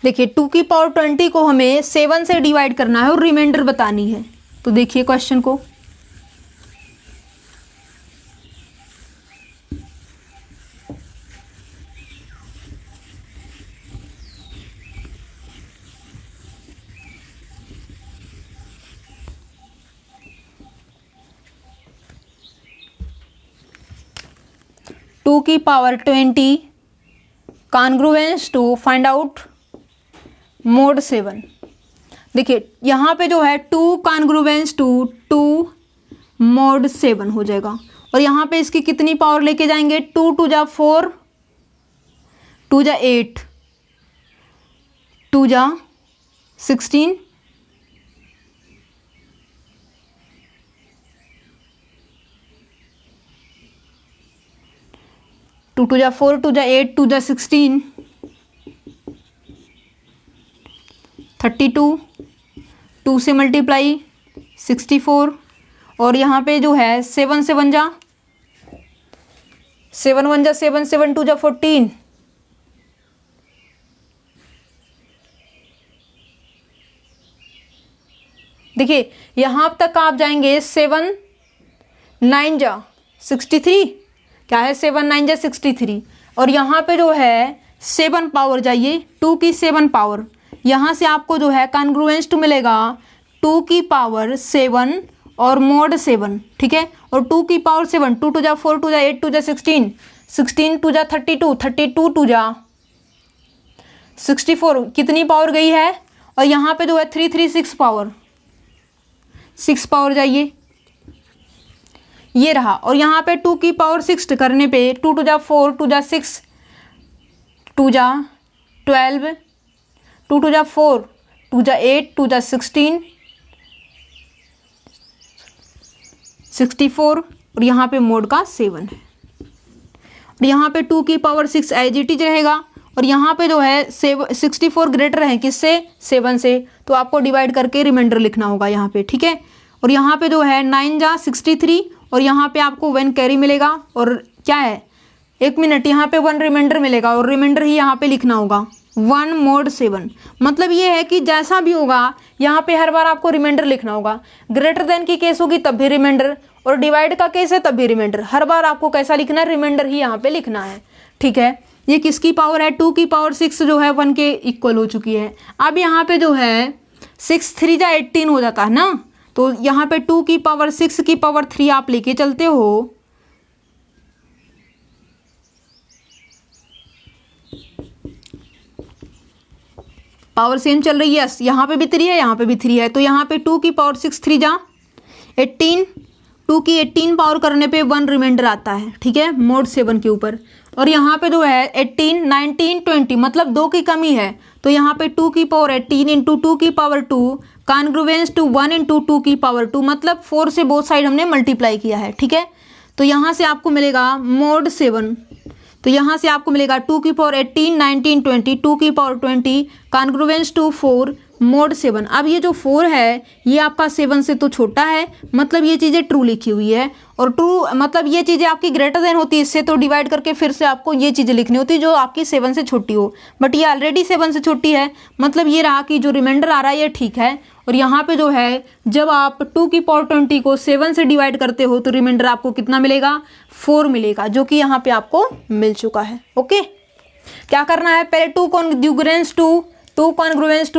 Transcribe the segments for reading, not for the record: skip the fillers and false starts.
देखिए 2 की पावर 20 को हमें 7 से डिवाइड करना है और रिमाइंडर बतानी है। तो देखिए क्वेश्चन को, टू की power 20 congruence to find out mod 7। देखिए यहाँ पे जो है 2 कॉन्ग्रुएंस टू 2 मोड 7 हो जाएगा। और यहाँ पे इसकी कितनी पावर लेके जाएंगे, 2 2 जा 4, 2 जा 8, 2 जा 16, 2 2 जा 4, 2 जा 8, 2 जा 16, 32, 2 से मल्टीप्लाई 64, और यहाँ पे जो है 7 से 1 जा 7 1 जा 7, 7 2 जा 14, देखिए यहाँ तक आप जाएंगे 7 9 जा 63, क्या है 7 9 जा 63, और यहाँ पे जो है 7 पावर जाइए, 2 की 7 पावर, यहाँ से आपको जो है कॉन्ग्रुएंस टू मिलेगा 2 की पावर 7 और मोड 7, ठीक है। और 2 की पावर 7, 2 2 जा 4, 2 जा 8, 2 जा 16, 16 2 जा 32, 32 2 जा 64, कितनी पावर गई है, और यहाँ पे जो है 3 3 6 पावर, 6 पावर जाइए, ये रहा। और यहाँ पे 2 की पावर 6 करने पे 2 2 जा 4, 2 जा 6, 2 जा 12, 2 2 जा 4, 2 जा 8, 2 जा 16, 64, और यहाँ पे मोड का 7 है। और यहाँ पे 2 की पावर 6 एज इट इज रहेगा, और यहाँ पे जो है 64 ग्रेटर है किससे, 7 से, तो आपको डिवाइड करके रिमाइंडर लिखना होगा यहाँ पे, ठीक है। और यहाँ पे जो है 9 जा 63, और यहाँ पे आपको 1 कैरी मिलेगा, और क्या है 1 मिनट, यहाँ पे 1 रिमाइंडर मिलेगा, और रिमाइंडर ही यहाँ पे लिखना होगा 1 मोड 7। मतलब ये है कि जैसा भी होगा यहाँ पे हर बार आपको रिमाइंडर लिखना होगा। ग्रेटर देन की केस होगी तब भी रिमाइंडर, और डिवाइड का केस है तब भी रिमाइंडर। हर बार आपको कैसा लिखना है, रिमाइंडर ही यहाँ पे लिखना है, ठीक है। ये किसकी पावर है, 2 की पावर 6 जो है 1 के इक्वल हो चुकी है। अब यहाँ पे जो है 6 3 जा 18 हो जाता है ना, तो यहाँ पे 2 की पावर 6 की पावर 3 आप लेके चलते हो, पावर सेम चल रही है, यहाँ पे भी 3 है, यहाँ पे भी 3 है, तो यहाँ पे 2 की पावर 6 3 जा 18, 2 की 18 पावर करने पे 1 रिमाइंडर आता है, ठीक है, मोड 7 के ऊपर। और यहाँ पे जो है 18 19 20, मतलब 2 की कमी है, तो यहाँ पे 2 की पावर 18 इंटू 2 की पावर 2 कॉन्ग्रुएंस टू 1 इंटू 2 की पावर 2, मतलब 4 से बोथ साइड हमने मल्टीप्लाई किया है, ठीक है। तो यहाँ से आपको मिलेगा मोड 7, तो यहाँ से आपको मिलेगा 2 की पावर 18 19 20, 2 की पावर 20 कॉन्ग्रुएंस टू 4 मोड 7। अब ये जो 4 है ये आपका 7 से तो छोटा है, मतलब ये चीज़ें ट्रू लिखी हुई है, और ट्रू मतलब ये चीज़ें आपकी ग्रेटर देन होती है इससे, तो डिवाइड करके फिर से आपको ये चीज़ें लिखनी होती है जो आपकी 7 से छोटी हो, बट ये ऑलरेडी 7 से छोटी है, मतलब ये रहा कि जो रिमाइंडर आ रहा है ये ठीक है। और यहाँ पे जो है जब आप 2 की पावर 20 को 7 से डिवाइड करते हो तो रिमाइंडर आपको कितना मिलेगा, 4 मिलेगा, जो कि यहाँ पे आपको मिल चुका है। ओके, क्या करना है, पहले 2 कॉन्ग्रुएंस टू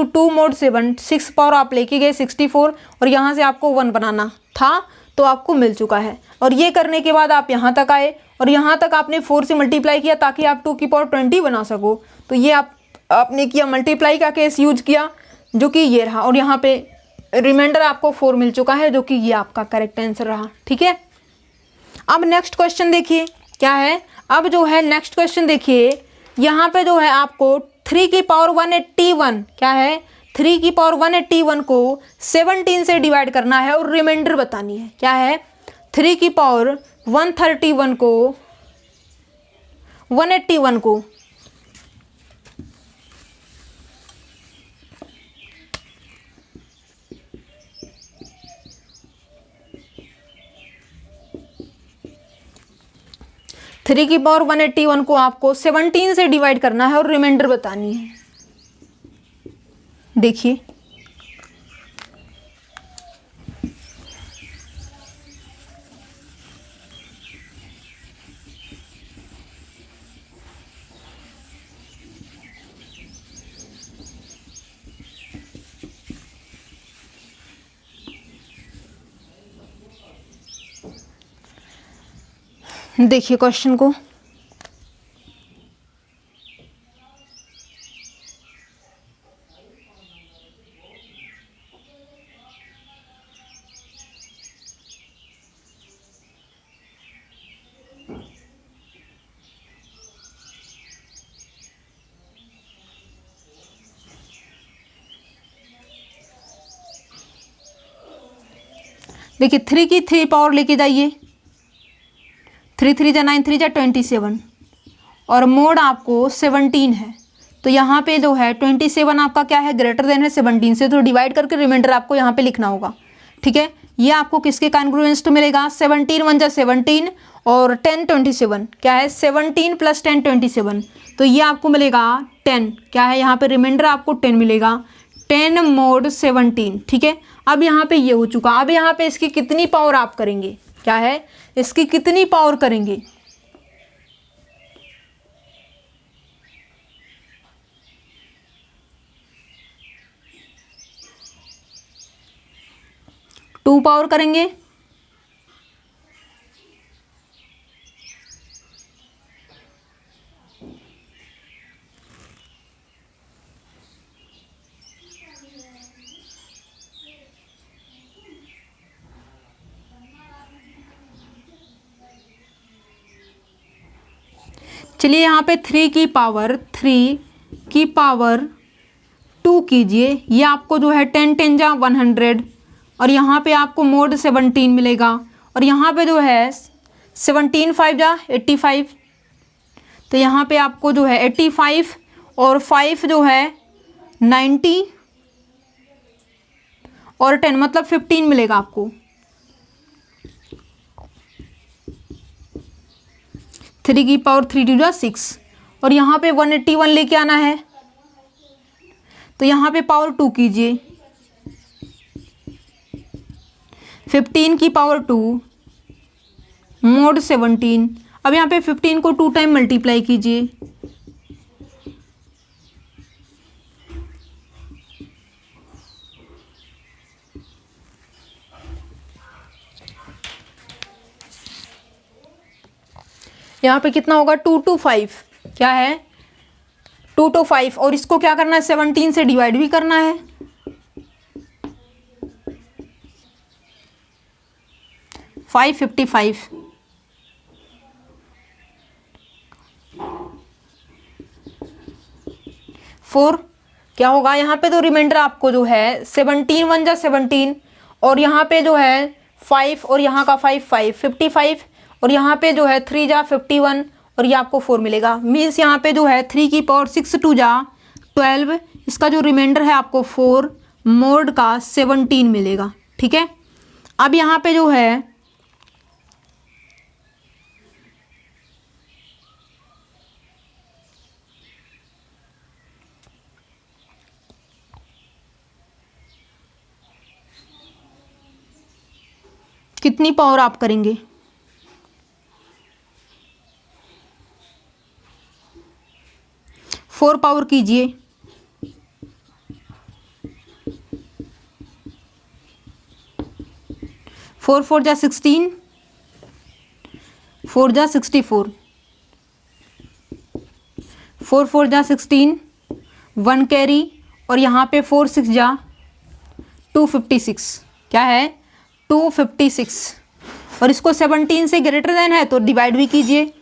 2 मोड 7, 6 पावर आप लेके गए 64, और यहाँ से आपको 1 बनाना था तो आपको मिल चुका है। और ये करने के बाद आप यहाँ तक आए, और यहाँ तक आपने 4 से मल्टीप्लाई किया ताकि आप 2 की पावर 20 बना सको, तो ये आपने किया, मल्टीप्लाई का केस यूज किया, जो कि ये रहा, और यहाँ पे रिमाइंडर आपको 4 मिल चुका है, जो कि ये आपका करेक्ट आंसर रहा, ठीक है। अब नेक्स्ट क्वेश्चन देखिए क्या है, अब जो है नेक्स्ट क्वेश्चन देखिए, यहाँ पे जो है आपको 3 की पावर 181, क्या है 3 की पावर 181 को 17 से डिवाइड करना है और रिमाइंडर बतानी है, क्या है 3 की पावर 131 को 181 को 3 की पावर 181 को आपको 17 से डिवाइड करना है और रिमाइंडर बतानी है। देखिए देखिए क्वेश्चन को, देखिए 3 की 3 पावर लेके जाइए, 3 3 जा 9, 3 जा 27 और मोड आपको 17 है। तो यहाँ पे जो है 27 आपका क्या है, ग्रेटर देन है 17 से, तो डिवाइड करके रिमाइंडर आपको यहाँ पे लिखना होगा। ठीक है, ये आपको किसके कॉन्ग्रुएंस टू मिलेगा, 17 1 जा 17 और 10 27 क्या है, 17 + 10 27, तो ये आपको मिलेगा 10, क्या है यहाँ पे रिमाइंडर आपको 10 मिलेगा, 10 mod 17। ठीक है, अब यहाँ पे ये हो चुका। अब यहाँ पे इसकी कितनी पावर आप करेंगे, क्या है इसकी कितनी पावर करेंगे, टू पावर करेंगे। चलिए यहाँ पे 3 की पावर 2 कीजिए, ये आपको जो है 10 10 जा 100 और यहाँ पे आपको मोड 17 मिलेगा और यहाँ पे जो है 17 5 जा 85, तो यहाँ पे आपको जो है 85 और 5 जो है 90 और 10 मतलब 15 मिलेगा आपको। 3 की पावर 3 2 जा 6 और यहाँ पे 181 लेके आना है, तो यहाँ पे पावर 2 कीजिए, 15 की पावर 2 मोड 17। अब यहाँ पे 15 को 2 टाइम मल्टीप्लाई कीजिए, यहाँ पे कितना होगा 2 2 5, क्या है 2 2 5 और इसको क्या करना है 17 से डिवाइड भी करना है, 555 4 क्या होगा यहाँ पे, तो रिमाइंडर आपको जो है 17 1 जा 17 और यहाँ पे जो है 5 और यहाँ का 5 55 और यहाँ पे जो है 3 जा 51 और ये आपको 4 मिलेगा। मीन्स यहाँ पे जो है 3 की पावर 6 2 जा 12, इसका जो रिमाइंडर है आपको 4 मोड का 17 मिलेगा। ठीक है, अब यहाँ पे जो है कितनी पावर आप करेंगे, फोर पावर कीजिए, फोर 4 जा 16, 4 जा 64, 4 4 जा 16, 1 कैरी और यहाँ पे 4 6 जा 256, क्या है 256 और इसको 17 से ग्रेटर देन है तो डिवाइड भी कीजिए,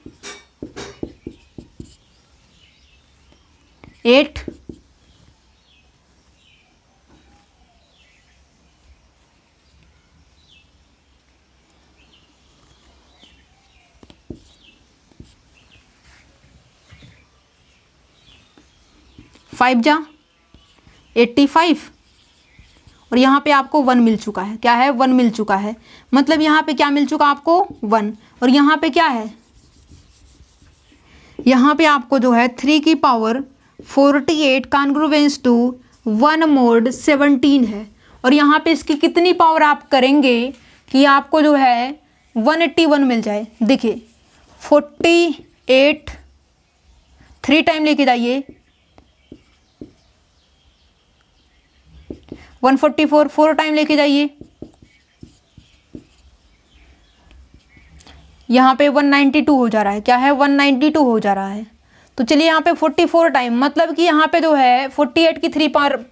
8 5 जा 85 और यहाँ पे आपको 1 मिल चुका है, क्या है 1 मिल चुका है, मतलब यहाँ पे क्या मिल चुका आपको 1 और यहाँ पे क्या है, यहाँ पे आपको जो है 3 की पावर 48 कॉन्ग्रुएंस टू 1 mod 17 है। और यहाँ पे इसकी कितनी पावर आप करेंगे कि आपको जो है 181 मिल जाए। देखिए 48 3 टाइम लेके जाइए, 144 4 टाइम लेके जाइए, यहाँ पे 192 हो जा रहा है। क्या है? 192 हो जा रहा है। तो चलिए यहाँ पे 44 टाइम, मतलब कि यहाँ पे जो है 48 की 3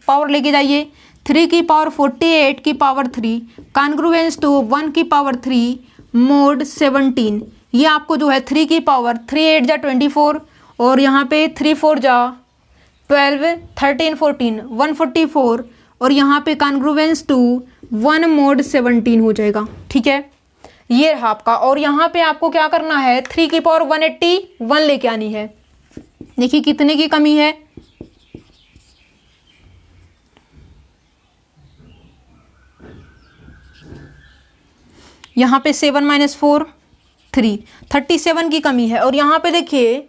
पावर लेके जाइए, 3 की पावर 48 की पावर 3 कॉन्ग्रुएंस टू 1 की पावर 3 mod 17। ये आपको जो है 3 की पावर 3 8 जा 24 और यहाँ पे 3 4 जा 12 13 14 144 और यहाँ पे कॉन्ग्रुएंस टू 1 mod 17 हो जाएगा। ठीक है, ये रहा आपका। और यहाँ पे आपको क्या करना है, 3 की पावर 181 लेके आनी है। देखिए कितने की कमी है, यहाँ पे 7 - 4 3 37 की कमी है। और यहाँ पे देखिए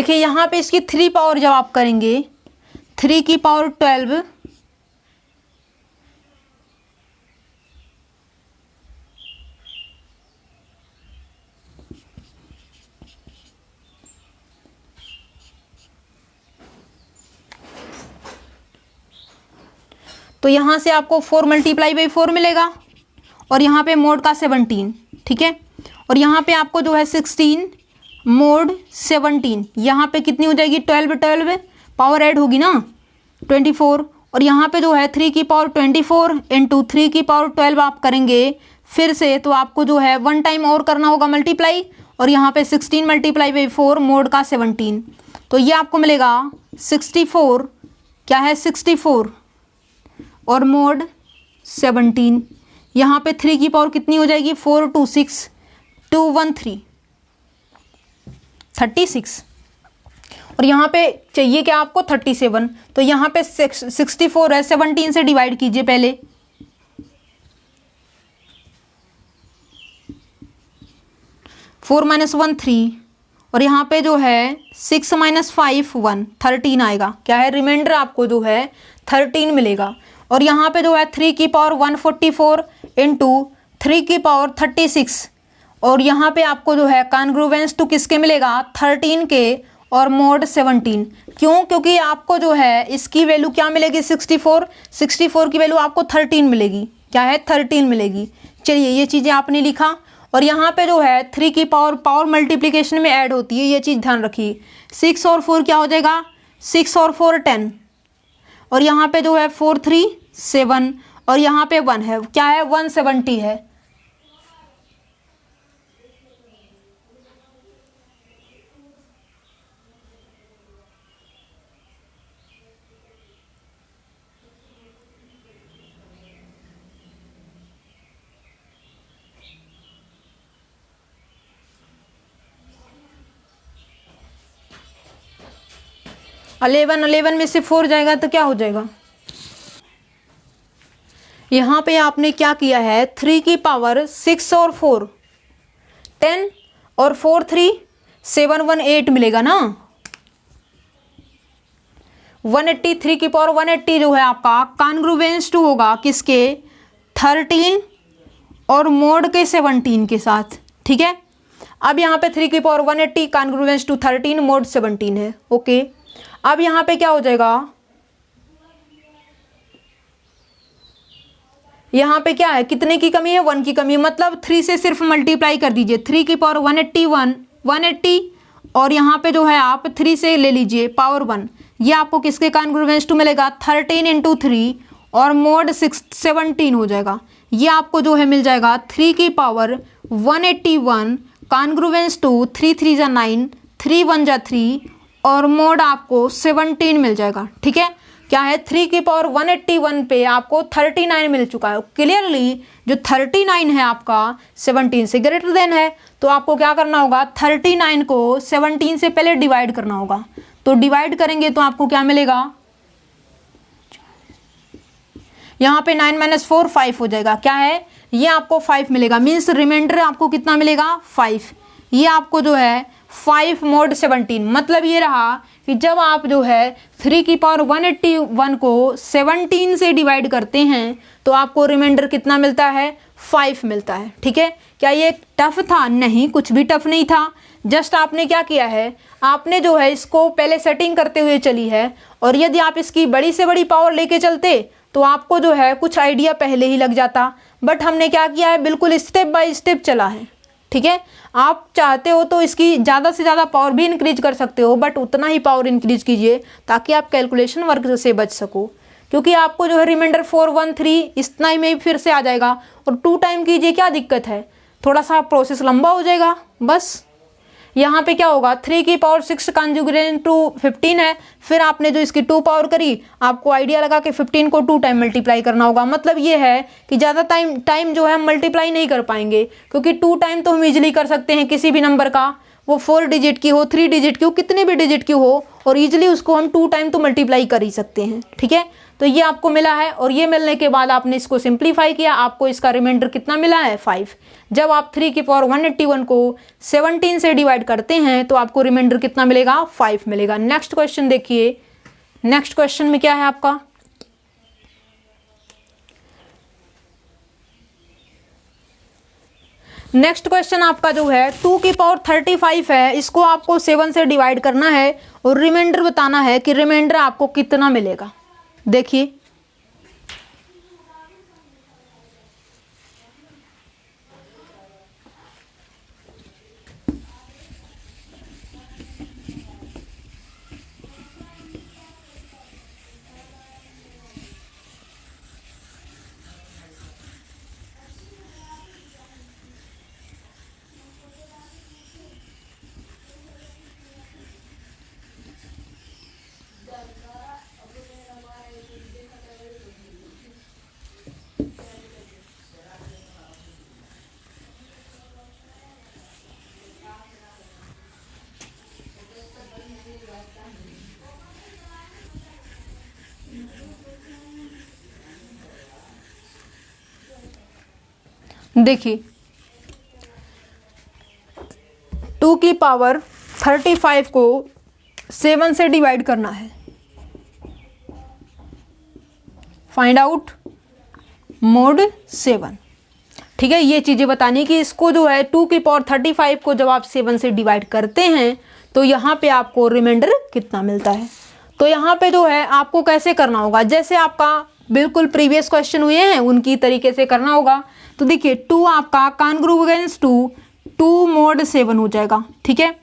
यहाँ पे इसकी 3 पावर जब आप करेंगे, 3 की पावर 12 तो यहाँ से आपको 4 × 4 मिलेगा और यहाँ पे मोड का 17। ठीक है, और यहाँ पे आपको जो है 16 mod 17, यहाँ पे कितनी हो जाएगी 12 पावर ऐड होगी ना 24 और यहाँ पे जो है 3 की पावर 24 × 3 की पावर 12 आप करेंगे फिर से, तो आपको जो है 1 टाइम और करना होगा मल्टीप्लाई और यहाँ पे 16 × 4 मोड का 17, तो ये आपको मिलेगा 64। क्या है? 64 और मोड 17। यहाँ पे 3 की पावर कितनी हो जाएगी 4 2 6 2 1 3 36 और यहाँ पे चाहिए क्या आपको 37, तो यहाँ पे 64 है, 17 से डिवाइड कीजिए पहले, फोर माइनस 1 3 और यहाँ पे जो है 6 - 5 1 13 आएगा। क्या है? रिमाइंडर आपको जो है 13 मिलेगा। और यहाँ पे जो है 3 की पावर 144 × 3 की पावर 36 और यहाँ पे आपको जो है कॉन्ग्रुएंस टू किसके मिलेगा 13 के और मोड 17। क्यों? क्योंकि आपको जो है इसकी वैल्यू क्या मिलेगी 64 की वैल्यू आपको 13 मिलेगी। क्या है? 13 मिलेगी। चलिए ये चीज़ें आपने लिखा और यहाँ पे जो है 3 की पावर मल्टीप्लिकेशन में ऐड होती है, ये चीज़ ध्यान रखिए। 6 और 4 क्या हो जाएगा 6 और 4 10 और यहाँ पे जो है 4 3 7 और यहाँ पे 1 है। क्या है? 170 है। अलेवन में से 4 जाएगा तो क्या हो जाएगा, यहाँ पे आपने क्या किया है 3 की पावर 6 और 4 10 और 4 3 7 1 8 मिलेगा ना। 183 की पावर 180 जो है आपका कॉन्ग्रुएंस टू होगा किसके 13 और मोड के 17 के साथ। ठीक है, अब यहाँ पे 3 की पावर 180 कॉन्ग्रुएंस टू 13 मोड 17 है। ओके, अब यहाँ पे क्या हो जाएगा, यहाँ पे क्या है कितने की कमी है 1 की कमी है, मतलब 3 से सिर्फ मल्टीप्लाई कर दीजिए। 3 की पावर 180 और यहाँ पे जो है आप 3 से ले लीजिए पावर 1, ये आपको किसके कॉन्ग्रुएंस टू मिलेगा 13 × 3 और मोड 17 हो जाएगा। ये आपको जो है मिल जाएगा 3 की पावर 181 कॉन्ग्रुएंस टू 3 3 जा 9 3 1 जा 3 और मोड आपको 17 मिल जाएगा। ठीक है, क्या है 3 की पावर 181 पे आपको 39 मिल चुका है। क्लियरली जो 39 है आपका 17 से ग्रेटर देन है, तो आपको क्या करना होगा 39 को 17 से पहले डिवाइड करना होगा। तो डिवाइड करेंगे तो आपको क्या मिलेगा यहाँ पे 9 माइनस 4 5 हो जाएगा। क्या है, ये आपको 5 मिलेगा, मीन्स रिमाइंडर आपको कितना मिलेगा 5। ये आपको जो है 5 mod 17, मतलब ये रहा कि जब आप जो है 3 की पावर 181 को 17 से डिवाइड करते हैं तो आपको रिमाइंडर कितना मिलता है 5 मिलता है। ठीक है, क्या ये टफ था? नहीं, कुछ भी टफ नहीं था। जस्ट आपने क्या किया है, आपने जो है इसको पहले सेटिंग करते हुए चली है, और यदि आप इसकी बड़ी से बड़ी पावर लेके चलते तो आपको जो है कुछ आइडिया पहले ही लग जाता। बट हमने क्या किया है, बिल्कुल स्टेप बाय स्टेप चला है। ठीक है, आप चाहते हो तो इसकी ज़्यादा से ज़्यादा पावर भी इंक्रीज कर सकते हो, बट उतना ही पावर इंक्रीज कीजिए ताकि आप कैलकुलेशन वर्क से बच सको, क्योंकि आपको जो है रिमाइंडर 4 1 3 इतना ही में फिर से आ जाएगा। और 2 टाइम कीजिए, क्या दिक्कत है, थोड़ा सा प्रोसेस लंबा हो जाएगा बस। यहाँ पे क्या होगा, 3 की पावर 6 कॉन्जुगेट टू 15 है, फिर आपने जो इसकी 2 पावर करी, आपको आइडिया लगा कि 15 को 2 टाइम मल्टीप्लाई करना होगा। मतलब ये है कि ज़्यादा टाइम जो है हम मल्टीप्लाई नहीं कर पाएंगे, क्योंकि 2 टाइम तो हम इजीली कर सकते हैं किसी भी नंबर का, वो 4 डिजिट की हो, 3 डिजिट की हो, कितने भी डिजिट की हो, और ईजिली उसको हम 2 टाइम तो मल्टीप्लाई कर ही सकते हैं। ठीक है, तो ये आपको मिला है, और ये मिलने के बाद आपने इसको सिंप्लीफाई किया, आपको इसका रिमाइंडर कितना मिला है 5। जब आप 3 की पावर 181 को 17 से डिवाइड करते हैं तो आपको रिमाइंडर कितना मिलेगा 5 मिलेगा। नेक्स्ट क्वेश्चन देखिए, नेक्स्ट क्वेश्चन में क्या है आपका, नेक्स्ट क्वेश्चन आपका जो है 2 की पावर 35 है, इसको आपको 7 से डिवाइड करना है और रिमाइंडर बताना है कि रिमाइंडर आपको कितना मिलेगा। देखिए, देखिए 2 की पावर 35 को 7 से डिवाइड करना है। Find out mod 7। ठीक है, ये चीज़ें बतानी कि इसको जो है 2 की पावर 35 को जब आप 7 से डिवाइड करते हैं तो यहाँ पे आपको रिमाइंडर कितना मिलता है। तो यहाँ पे जो है आपको कैसे करना होगा, जैसे आपका बिल्कुल प्रीवियस क्वेश्चन हुए हैं उनकी तरीके से करना होगा। तो देखिए 2 आपका कॉन्ग्रुएंस टू 2 mod 7 हो जाएगा। ठीक है,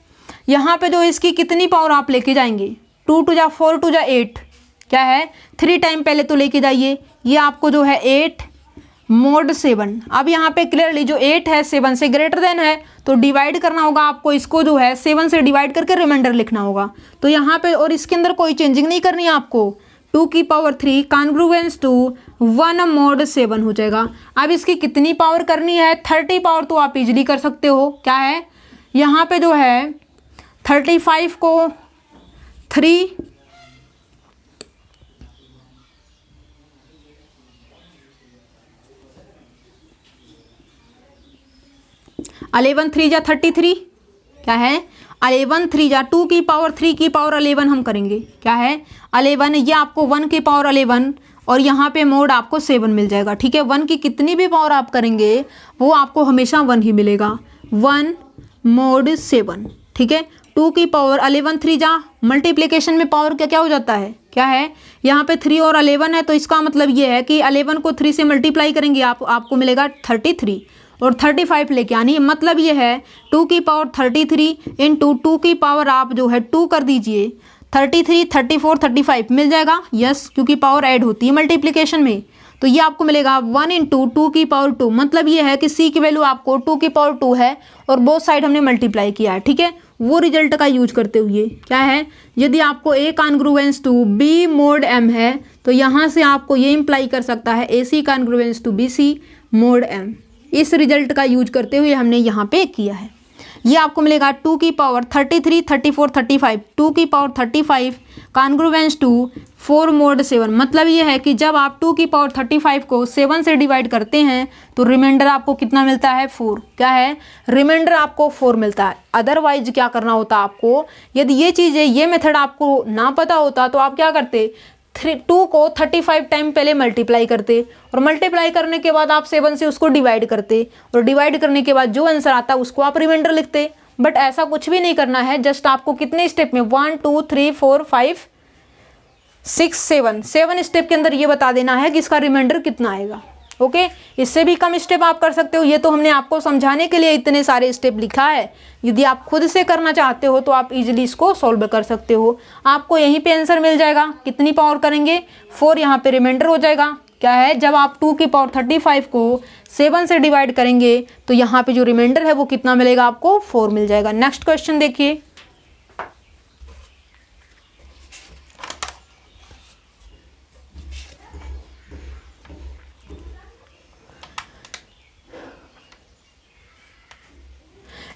यहाँ पे जो इसकी कितनी पावर आप लेके जाएंगे, 2 2 जा 4 2 जा 8, क्या है 3 टाइम पहले तो लेके जाइए, ये आपको जो है 8 mod 7। अब यहाँ पे क्लियरली जो 8 है 7 से ग्रेटर देन है, तो डिवाइड करना होगा आपको, इसको जो है 7 से डिवाइड करके रिमाइंडर लिखना होगा। तो यहाँ पे और इसके अंदर कोई चेंजिंग नहीं करनी है आपको, 2 की पावर 3 कॉन्ग्रुएंस टू 1 mod 7 हो जाएगा। अब इसकी कितनी पावर करनी है, 30 पावर तो आप इजीली कर सकते हो। क्या है, यहाँ पे जो है 35 को 3 11 3 जा 33, क्या है 11 3 जा 2 की पावर 3 की पावर 11 हम करेंगे, क्या है 11, ये आपको 1 की पावर 11 और यहाँ पे मोड आपको 7 मिल जाएगा। ठीक है, 1 की कितनी भी पावर आप करेंगे वो आपको हमेशा 1 ही मिलेगा, 1 mod 7। ठीक है, 2 की पावर 11 3 जा मल्टीप्लिकेशन में पावर क्या क्या हो जाता है, क्या है यहाँ पे 3 और 11 है, तो इसका मतलब ये है कि 11 को 3 से मल्टीप्लाई करेंगे आपको मिलेगा 33 और 35 लेके आनी, मतलब ये है 2 की पावर 33 इंटू 2 की पावर आप जो है 2 कर दीजिए, 33 34 35 मिल जाएगा। यस, क्योंकि पावर ऐड होती है मल्टीप्लिकेशन में, तो ये आपको मिलेगा 1 इंटू 2 की पावर 2। मतलब ये है कि सी की वैल्यू आपको 2 की पावर 2 है और बोथ साइड हमने मल्टीप्लाई किया है। ठीक है, वो रिजल्ट का यूज करते हुए क्या है, यदि आपको a congruence to b mod m है तो यहाँ से आपको ये इंप्लाई कर सकता है a c congruence to b c mod m। इस रिजल्ट का यूज करते हुए हमने यहाँ पे किया है। ये आपको मिलेगा 2 की पावर 33, 34, 35, 2 की पावर 35 कॉन्ग्रुवेंस टू 4 mod 7। मतलब ये है कि जब आप 2 की पावर 35 को 7 से डिवाइड करते हैं तो रिमाइंडर आपको कितना मिलता है, 4। क्या है, रिमाइंडर आपको 4 मिलता है। अदरवाइज क्या करना होता आपको, यदि ये चीज़ है, ये मेथड आपको ना पता होता तो आप क्या करते, 2 को 35 टाइम पहले मल्टीप्लाई करते और मल्टीप्लाई करने के बाद आप 7 से उसको डिवाइड करते और डिवाइड करने के बाद जो आंसर आता उसको आप रिमाइंडर लिखते। बट ऐसा कुछ भी नहीं करना है। जस्ट आपको कितने स्टेप में 1 2 3 4 5 6 7 स्टेप के अंदर ये बता देना है कि इसका रिमाइंडर कितना आएगा। ओके, इससे भी कम स्टेप आप कर सकते हो। ये तो हमने आपको समझाने के लिए इतने सारे स्टेप लिखा है। यदि आप खुद से करना चाहते हो तो आप इजीली इसको सॉल्व कर सकते हो। आपको यहीं पे आंसर मिल जाएगा। कितनी पावर करेंगे, 4, यहाँ पे रिमाइंडर हो जाएगा। क्या है, जब आप 2 की पावर 35 को 7 से डिवाइड करेंगे तो यहाँ पे जो रिमाइंडर है वो कितना मिलेगा आपको, 4 मिल जाएगा। नेक्स्ट क्वेश्चन देखिए।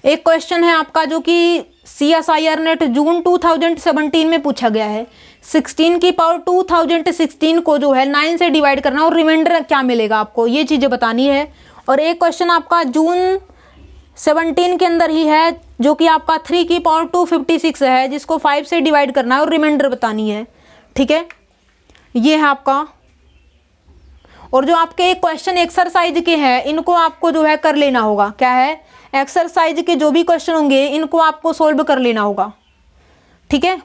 एक क्वेश्चन है आपका जो कि CSIR नेट जून 2017 में पूछा गया है। 16 की पावर 2016 को जो है 9 से डिवाइड करना और रिमाइंडर क्या मिलेगा आपको, ये चीज़ें बतानी है। और एक क्वेश्चन आपका जून 17 के अंदर ही है जो कि आपका 3 की पावर 256 है, जिसको 5 से डिवाइड करना है और रिमाइंडर बतानी है। ठीक है, ये है आपका। और जो आपके एक क्वेश्चन एक्सरसाइज के हैं इनको आपको जो है कर लेना होगा। क्या है, एक्सरसाइज के जो भी क्वेश्चन होंगे इनको आपको सोल्व कर लेना होगा। ठीक है,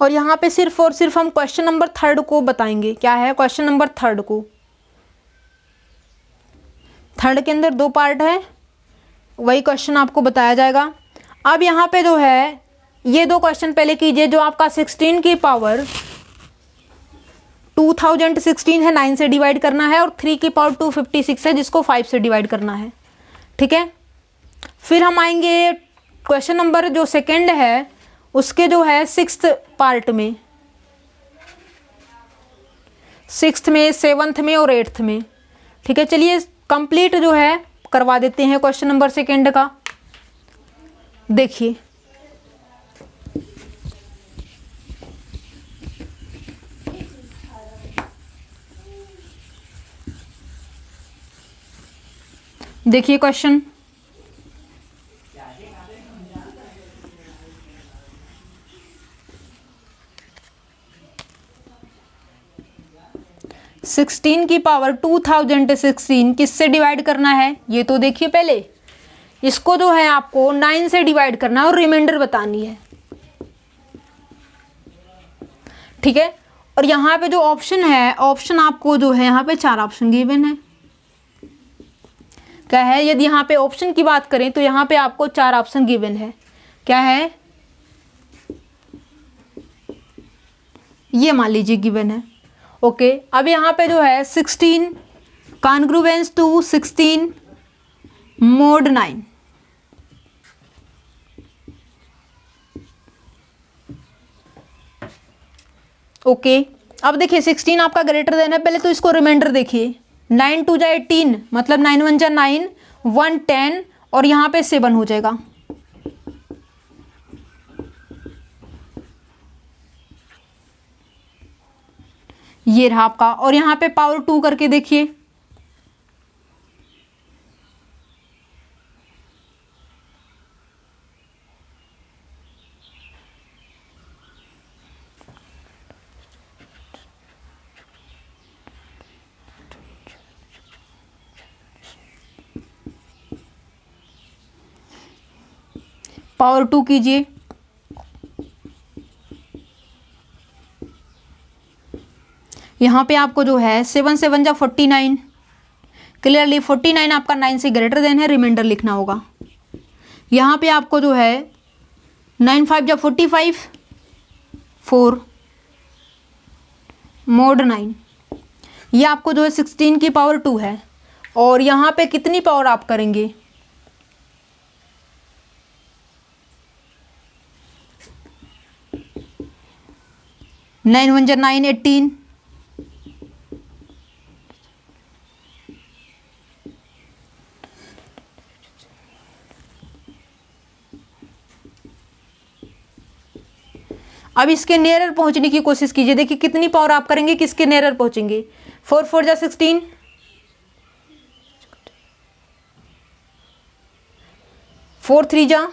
और यहाँ पे सिर्फ और सिर्फ हम क्वेश्चन नंबर 3 को बताएंगे। क्या है, क्वेश्चन नंबर 3 को। 3 के अंदर 2 पार्ट है, वही क्वेश्चन आपको बताया जाएगा। अब यहाँ पे जो है ये 2 क्वेश्चन पहले कीजिए। जो आपका 16 की पावर 2016 है, 9 से डिवाइड करना है, और 3 की पावर 256 है जिसको 5 से डिवाइड करना है। ठीक है, फिर हम आएंगे क्वेश्चन नंबर जो सेकंड है उसके जो है 6th पार्ट में, 6th में, 7th में और 8th में। ठीक है, चलिए कंप्लीट जो है करवा देते हैं क्वेश्चन नंबर सेकंड का। देखिए, देखिए क्वेश्चन। सिक्सटीन की पावर 2016 किससे डिवाइड करना है, ये तो देखिए पहले। इसको जो है आपको 9 से डिवाइड करना है और रिमाइंडर बतानी है। ठीक है, और यहाँ पे जो ऑप्शन है, ऑप्शन आपको जो है यहाँ पे 4 ऑप्शन गिवन है। क्या है, यदि यहाँ पे ऑप्शन की बात करें तो यहाँ पे आपको 4 ऑप्शन गिवन है। क्या है, ये मान लीजिए गिवन है। ओके, अब यहाँ पे जो है 16 कॉन्ग्रुवेंस टू 16 mod 9। ओके, अब देखिए 16 आपका ग्रेटर देन है। पहले तो इसको रिमाइंडर देखिए, 9 2 जा 18, मतलब 9 1 जा 9, 1 10 और यहाँ पे 7 हो जाएगा। ये रहा आपका। और यहाँ पे पावर 2 करके देखिए, पावर 2 कीजिए। यहाँ पे आपको जो है 7 7 जा 49, क्लियरली 49 आपका 9 से ग्रेटर देन है, रिमाइंडर लिखना होगा। यहाँ पे आपको जो है 9 5 जा 45, 4, mod 9। ये आपको जो है 16 की पावर 2 है। और यहाँ पे कितनी पावर आप करेंगे, 9 1 जा 9, 18। अब इसके नियरर पहुंचने की कोशिश कीजिए। देखिए कितनी पावर आप करेंगे, किसके नियरर पहुंचेंगे। 4 4 जा 16, 4 3 जा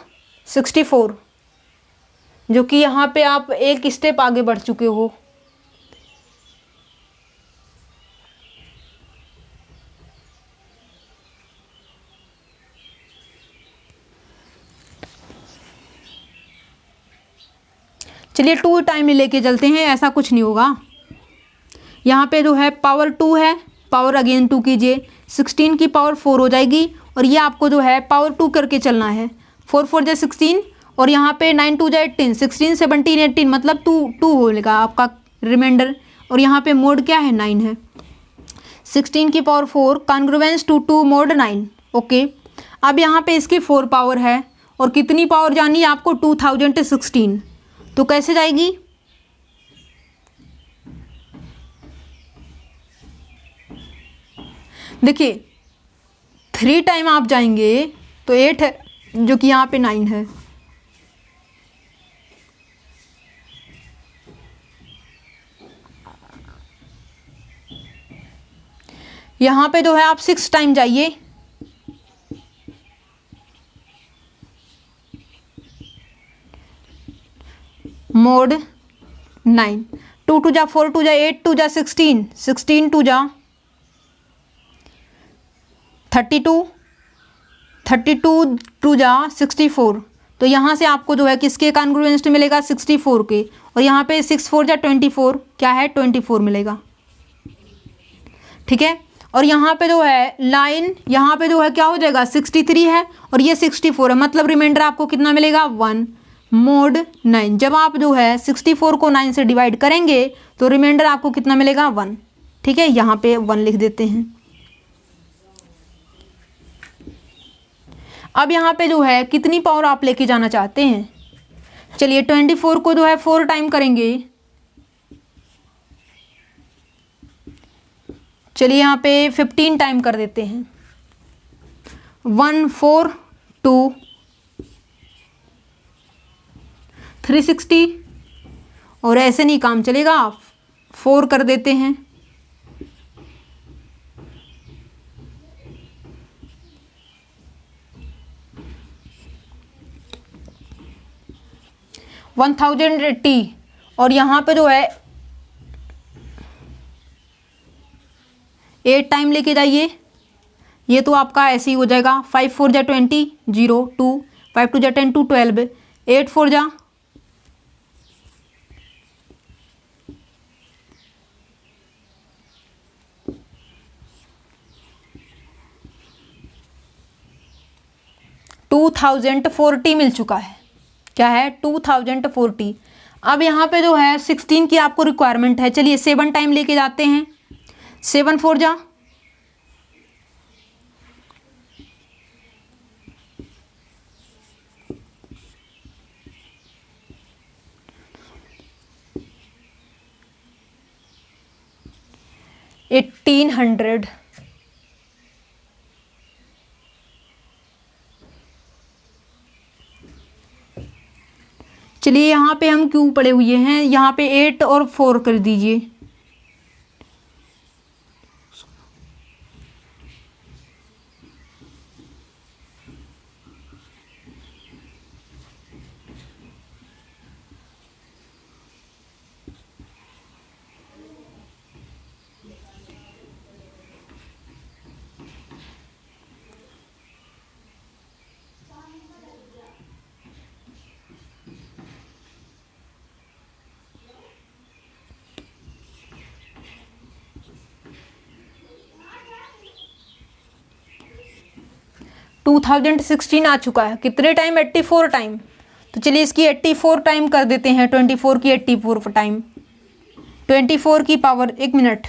64, जो कि यहाँ पे आप एक स्टेप आगे बढ़ चुके हो। चलिए 2 टाइम में लेके चलते हैं, ऐसा कुछ नहीं होगा। यहाँ पे जो है पावर 2 है, पावर अगेन 2 कीजिए, 16 की पावर 4 हो जाएगी। और ये आपको जो है पावर 2 करके चलना है। 4 4 जा 16, और यहाँ पे 9 2 जा 18, 16 17 18, मतलब 2 होगा आपका रिमाइंडर। और यहाँ पे मोड क्या है, 9 है। 16 की power 4 congruence to 2 mod 9। Okay, अब यहाँ पे इसकी 4 पावर है, और कितनी पावर जानी है आपको, 2016। तो कैसे जाएगी, देखिए 3 टाइम आप जाएंगे तो 8 है, जो कि यहाँ पे 9 है। यहाँ पे जो है आप 6 टाइम जाइए, मोड 9। 2 2 जा 4 2 जा 8 2 जा 16, 16 2 जा 32, 32 2 जा 64। तो यहाँ से आपको जो है किसके कॉन्ग्रुएंस मिलेगा, 64 के। और यहाँ पे 6 4 जा 24, क्या है, 24 मिलेगा। ठीक है, और यहाँ पे जो है लाइन, यहाँ पे जो है क्या हो जाएगा, 63 है, और ये 64 है, मतलब रिमाइंडर आपको कितना मिलेगा, 1 मोड 9। जब आप जो है 64 को 9 से डिवाइड करेंगे तो रिमाइंडर आपको कितना मिलेगा, 1। ठीक है, यहाँ पे 1 लिख देते हैं। अब यहाँ पे जो है कितनी पावर आप लेके जाना चाहते हैं, चलिए 24 को जो है 4 टाइम करेंगे। चलिए यहाँ पे 15 टाइम कर देते हैं, 1 4 2 360। और ऐसे नहीं काम चलेगा, 4 कर देते हैं, 1080। और यहाँ पे जो है 8 टाइम लेके जाइए, ये तो आपका ऐसे ही हो जाएगा। 5 4 जा 20 0 2, 5 2 जा 10 2 12, 8 4 जा 2040 मिल चुका है, क्या है, 2040। अब यहाँ पे जो है 16 की आपको रिक्वायरमेंट है, चलिए 7 टाइम लेके जाते हैं। 7 4 जा 1800। चलिए यहाँ पे हम क्यों पड़े हुए हैं, यहाँ पे 8 और 4 कर दीजिए। टू 2016 आ चुका है, कितने टाइम, 84 टाइम। तो चलिए इसकी 84 टाइम कर देते हैं, 24 की 84 टाइम। 24 की पावर, एक मिनट,